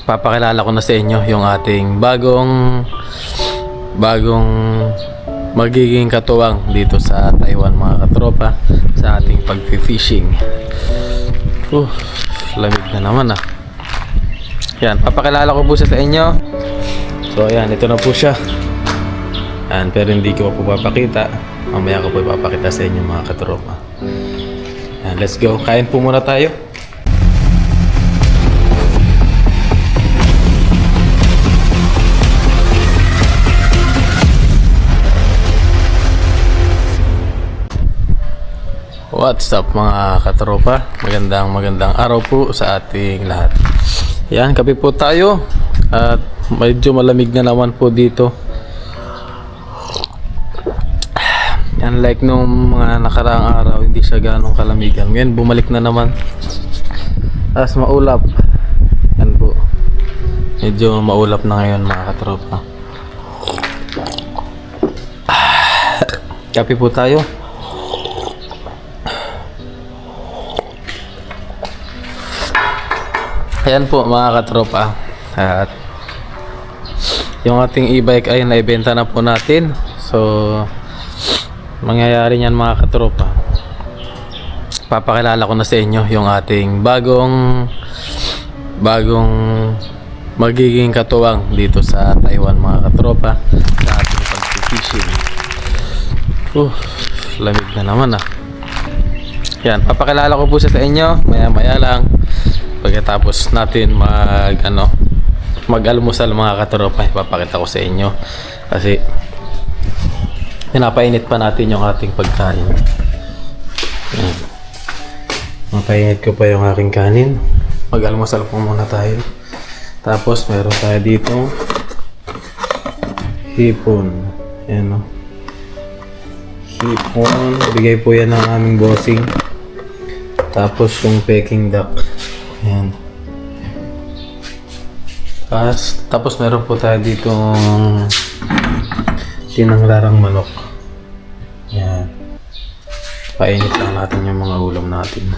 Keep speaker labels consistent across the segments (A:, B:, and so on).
A: papakilala ko na sa inyo yung ating bagong magiging katuwang dito sa Taiwan, mga katropa, sa ating pag-fishing. Lamig na naman Yan, papakilala ko po siya sa inyo. So ayan, ito na po siya. Yan, pero hindi ko po papakita. Mamaya ko po ipapakita sa inyo, mga katropa. Yan, let's go. Kain po muna tayo. What's up, mga katropa? Magandang araw po sa ating lahat. Yan, kape po tayo. At medyo malamig na naman po dito. Unlike nung mga nakaraang araw, hindi siya ganong kalamigan. Ngayon, bumalik na naman. As maulap. Yan po. Medyo maulap na ngayon, mga katropa. Kape po tayo. Ayan po, mga katropa. At yung ating e-bike ay naibenta na po natin. So mangyayari niyan, mga katropa, papakilala ko na sa inyo yung ating bagong magiging katuwang dito sa Taiwan, mga katropa, sa ating pag-fishing. Lamig na naman Yan, papakilala ko po siya sa inyo maya lang pagkatapos natin mag-almusal, mga katropa. Ipapakita ko sa inyo kasi pinapainit pa natin yung ating pagkain. Yan. Mapainit ko pa yung aking kanin. Mag-almusal po muna tayo. Tapos meron tayo dito hipon. Yan hipon. Bigay po yan ng aming bossing. Tapos yung Peking duck. Yan. Tapos meron po tayo dito tinanglarang manok. Yan. Painit lang natin yung mga ulam natin.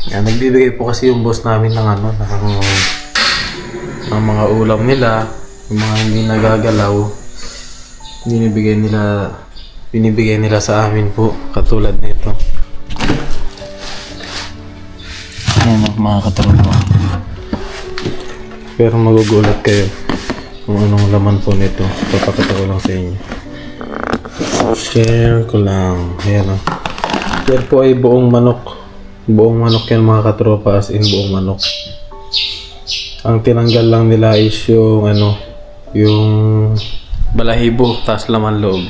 A: Yan. Nagbibigay po kasi yung boss namin ng ng mga ulam nila, yung mga hindi nagagalaw. Binibigay nila sa amin po, katulad nito. Ayan, mga katropa. Pero magugulat kayo kung anong laman po nito. Papakita ko lang sa inyo. Share ko lang. Ayan Yan po ay buong manok. Buong manok yan, mga katropa, as in buong manok. Ang tinanggal lang nila is yung balahibo, tas laman loob.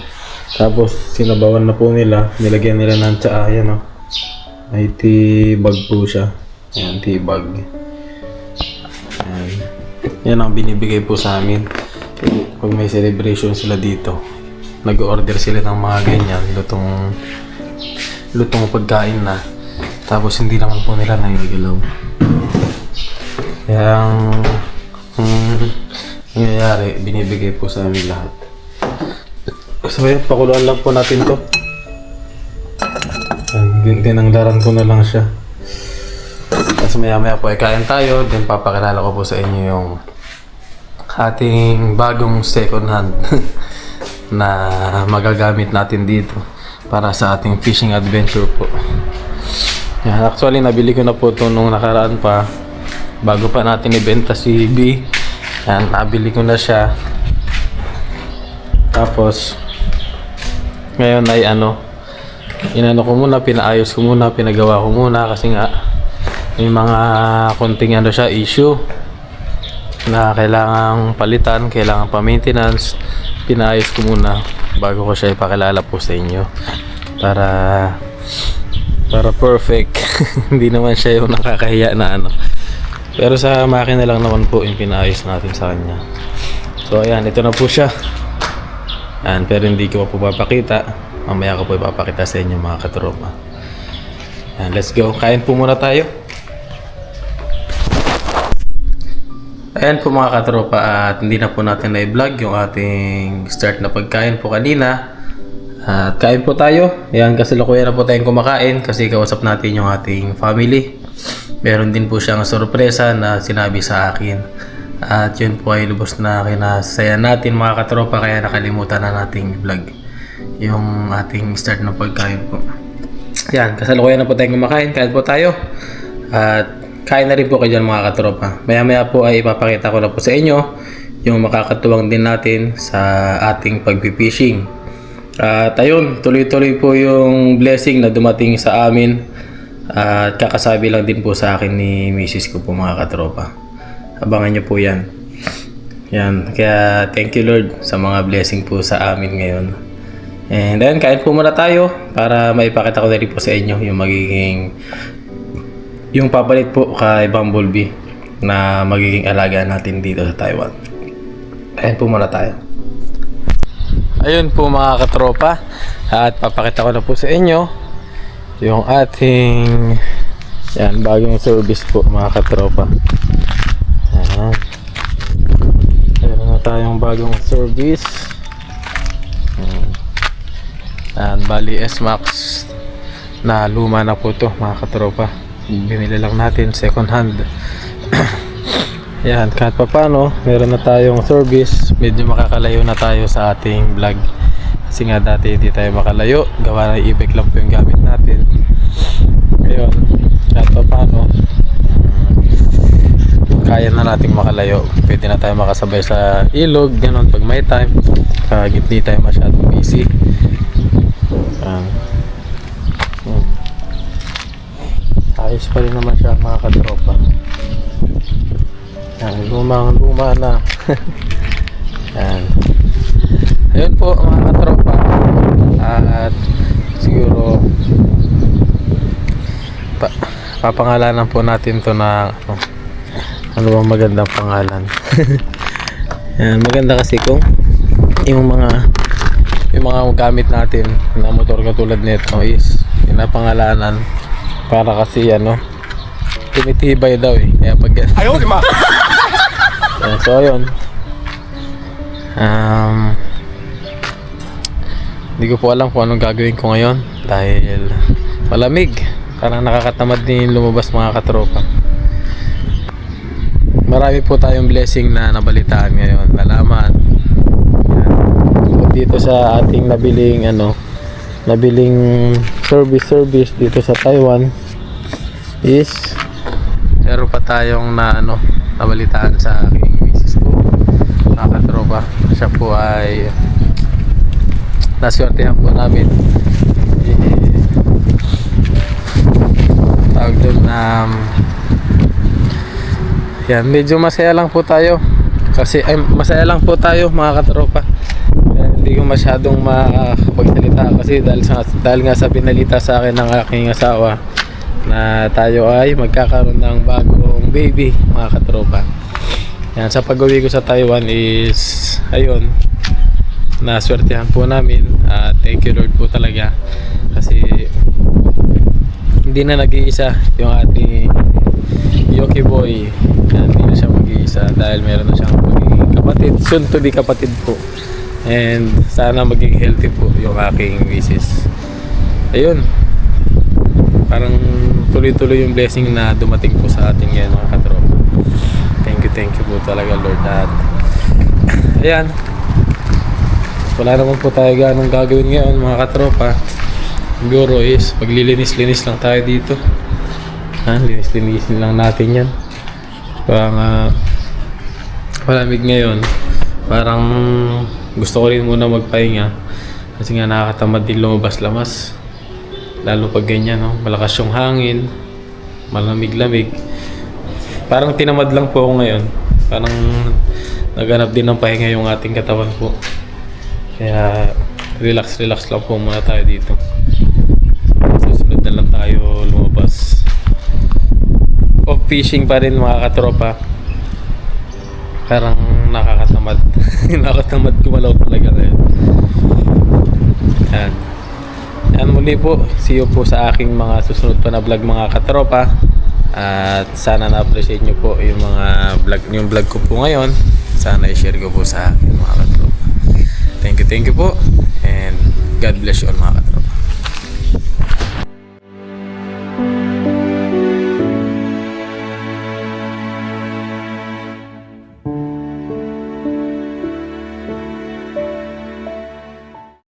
A: Tapos sinabawan na po nila. Nilagyan nila ng tsaa. Ayan Ay tibag po siya. Ayan, tibag. Ayan. Yan ang binibigay po sa amin. Pag may celebration sila dito, nag-order sila ng mga ganyan, lutong pagkain na. Tapos hindi naman po nila nagagalaw. Kaya ang nangyayari, binibigay po sa amin lahat. So yan, pakuluan lang po natin to. Tinanglaran ko na lang siya. Tapos maya po ay kain tayo. Then papakilala ko po sa inyo yung ating bagong second hand na magagamit natin dito para sa ating fishing adventure po. Yan, actually nabili ko na po ito nung nakaraan pa, bago pa natin ibenta si B. Yan, nabili ko na siya. Tapos ngayon ay ko muna, pinaayos ko muna, pinagawa ko muna kasi nga may mga konting issue na kailangang palitan, kailangang pa-maintenance. Pinaayos ko muna bago ko siya ipakilala po sa inyo para perfect. Hindi naman siya yung nakakahiya na pero sa makina lang naman po yung pinaayos natin sa kanya. So ayan, ito na po siya. Ayan, pero hindi ko po papakita. Mamaya ko po ipapakita sa inyo, mga katropa. Ayan, let's go. Kain po muna tayo. Ayan po, mga katropa, at hindi na po natin na-vlog yung ating start na pagkain po kanina. At kain po tayo. Ayan, kasalukuyan na po tayong kumakain kasi kausap natin yung ating family. meron din po siyang sorpresa na sinabi sa akin. At yun po ay lubos na kinasaya natin mga katropa, kaya nakalimutan na nating vlog yung ating start ng pagkain po. Yan, kasalukuyan na po tayong kumakain, kain po tayo. At kain na rin po kayo dyan mga katropa. Maya maya po ay ipapakita ko na po sa inyo yung makakatuwang din natin sa ating pagpipishing. At ayun, tuloy-tuloy po yung blessing na dumating sa amin. At kakasabi lang din po sa akin ni Mrs. ko po mga katropa. Abangan nyo po yan. Yan, kaya thank you Lord sa mga blessing po sa amin ngayon. And then kain po muna tayo para maipakita ko na rin po sa inyo yung magiging yung papalit po kay Bumblebee na magiging alaga natin dito sa Taiwan. Kain po muna tayo. Ayun po mga katropa, at papakita ko na po sa inyo yung ating bagong service po mga katropa. Ayan. Meron na tayong bagong service. Ayan, bali S-Max na luma na po to mga katropa. Binili lang natin second hand. Yan, kahit pa paano meron na tayong service, medyo makakalayo na tayo sa ating vlog. Kasi nga dati hindi tayo makalayo, gawa ng e-bike lang po yung gamit natin. Ngayon, kahit pa paano kaya na nating makalayo. Pwede na tayo makasabay sa ilog, ganoon pag may time. Pag hindi tayo masyadong busy. Ayos pa rin naman siya mga katropa. Yan, lumang-luma na. Yan. Ayun po mga katropa. At siguro papangalanan po natin to na ano bang magandang pangalan. Yan, maganda kasi kung yung mga gamit natin na motor katulad nito is pinapangalanan para kasi tumitibay daw eh. Kaya pag ayaw di ma. So ayun, hindi ko po alam kung anong gagawin ko ngayon dahil malamig, parang nakakatamad din lumabas mga katropa. Marami po tayong blessing na nabalitaan ngayon, nalaman. Dito sa ating nabiling service dito sa Taiwan is meron pa tayong nabalitaan sa aking misis ko mga katropa. Siya po ay naswertehan po namin tawag doon yan, medyo masaya lang po tayo kasi masaya lang po tayo mga katropa. Hindi ko masyadong makapagsalita kasi dahil nga sa pinalita sa akin ng aking asawa na tayo ay magkakaroon ng bagong baby mga katropa. Yan, sa pag-uwi ko sa Taiwan is ayun, naswertehan po namin. Thank you Lord po talaga kasi hindi na nag-iisa yung ating Yoki boy. Yan, hindi na siya mag-iisa dahil meron na siyang magiging kapatid, soon to be kapatid po. And sana maging healthy po yung aking misis. Ayun, parang tuloy-tuloy yung blessing na dumating po sa atin ngayon mga katropa. Thank you po talaga Lord. At ayan, wala naman po tayo ganong gagawin ngayon mga katropa. Siguro is paglilinis-linis lang tayo dito. Linis-linisin lang natin yan. Parang malamig ngayon, parang gusto ko rin muna magpahinga kasi nga nakakatamad din lumabas-lamas, lalo pag ganyan, malakas yung hangin, malamig-lamig. Parang tinamad lang po ako ngayon, parang naghanap din ng pahinga yung ating katawan po, kaya relax lang po muna tayo dito. Susunod na lang tayo lumabas. Off fishing pa rin mga katropa, parang nakakatamad. Nakakatamad gumalaw talaga ngayon. Yan muli po, see you po sa aking mga susunod pa na vlog mga katropa. At sana na-appreciate nyo po yung mga vlog ko po ngayon. Sana i-share ko po sa akin mga katropa. Thank you po, and God bless you all mga katropa.